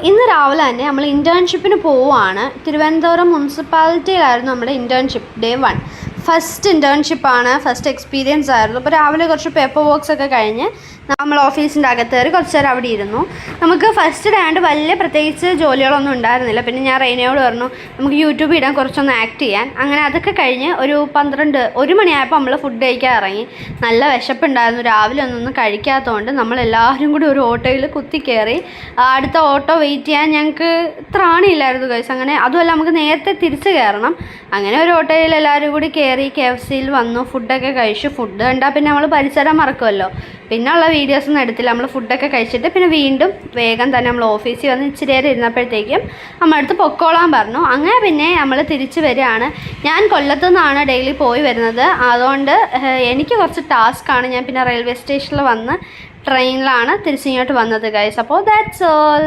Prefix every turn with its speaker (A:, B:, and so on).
A: ഇന്ന് രാവിലെ തന്നെ നമ്മൾ ഇൻറ്റേൺഷിപ്പിന് പോവുകയാണ്. തിരുവനന്തപുരം മുനിസിപ്പാലിറ്റിയിലായിരുന്നു നമ്മുടെ ഇൻറ്റേൺഷിപ്പ് ഡേ 1. ഫസ്റ്റ് ഇൻറ്റേൺഷിപ്പാണ്, ഫസ്റ്റ് എക്സ്പീരിയൻസ് ആയിരുന്നു. അപ്പോൾ രാവിലെ കുറച്ച് പേപ്പർ വർക്ക്സ് ഒക്കെ കഴിഞ്ഞ് നമ്മൾ ഓഫീസിൻ്റെ അകത്ത് കയറി കുറച്ച് നേരം അവിടെ ഇരുന്നു. നമുക്ക് ഫസ്റ്റ് ഡേ ആണ്ട് വലിയ പ്രത്യേകിച്ച് ജോലികളൊന്നും ഉണ്ടായിരുന്നില്ല. പിന്നെ ഞാൻ റെയ്നയോട് പറഞ്ഞു നമുക്ക് യൂട്യൂബിൽ ഇടാൻ കുറച്ചൊന്ന് ആക്ട് ചെയ്യാൻ. അങ്ങനെ അതൊക്കെ കഴിഞ്ഞ് ഒരു 1 മണിയായപ്പോൾ നമ്മൾ ഫുഡ് കഴിക്കാൻ ഇറങ്ങി. നല്ല വിശപ്പുണ്ടായിരുന്നു. രാവിലെ ഒന്നും കഴിക്കാത്തതുകൊണ്ട് നമ്മളെല്ലാവരും കൂടി ഒരു ഓട്ടോയിൽ കുത്തി കയറി. അടുത്ത ഓട്ടോ വെയിറ്റ് ചെയ്യാൻ ഞങ്ങൾക്ക് ത്രാണിയില്ലായിരുന്നു ഗൈസ്. അങ്ങനെ അതുമല്ല നമുക്ക് നേരത്തെ തിരിച്ച് കയറണം. അങ്ങനെ ഒരു ഓട്ടോയിൽ എല്ലാവരും കൂടി കയറി KFCയിൽ വന്നു. ഫുഡൊക്കെ കഴിച്ചു. ഫുഡ് കണ്ടാൽ പിന്നെ നമ്മൾ പരിസരം മറക്കുമല്ലോ. പിന്നെ ഉള്ള വീഡിയോസൊന്നും എടുത്തില്ല. നമ്മൾ ഫുഡൊക്കെ കഴിച്ചിട്ട് പിന്നെ വീണ്ടും വേഗം തന്നെ നമ്മൾ ഓഫീസിൽ വന്ന് ഇച്ചിരി നേരം ഇരുന്നപ്പോഴത്തേക്കും നമ്മളടുത്ത് പൊക്കോളാൻ പറഞ്ഞു. അങ്ങനെ പിന്നെ നമ്മൾ തിരിച്ച് വരികയാണ്. ഞാൻ കൊല്ലത്തു നിന്നാണ് ഡെയിലി പോയി വരുന്നത്. അതുകൊണ്ട് എനിക്ക് കുറച്ച് ടാസ്ക്കാണ്. ഞാൻ പിന്നെ റെയിൽവേ സ്റ്റേഷനിൽ വന്ന് ട്രെയിനിലാണ് തിരിച്ചിങ്ങോട്ട് വന്നത് ഗൈസ്. അപ്പോൾ ദാറ്റ്സ് ഓൾ.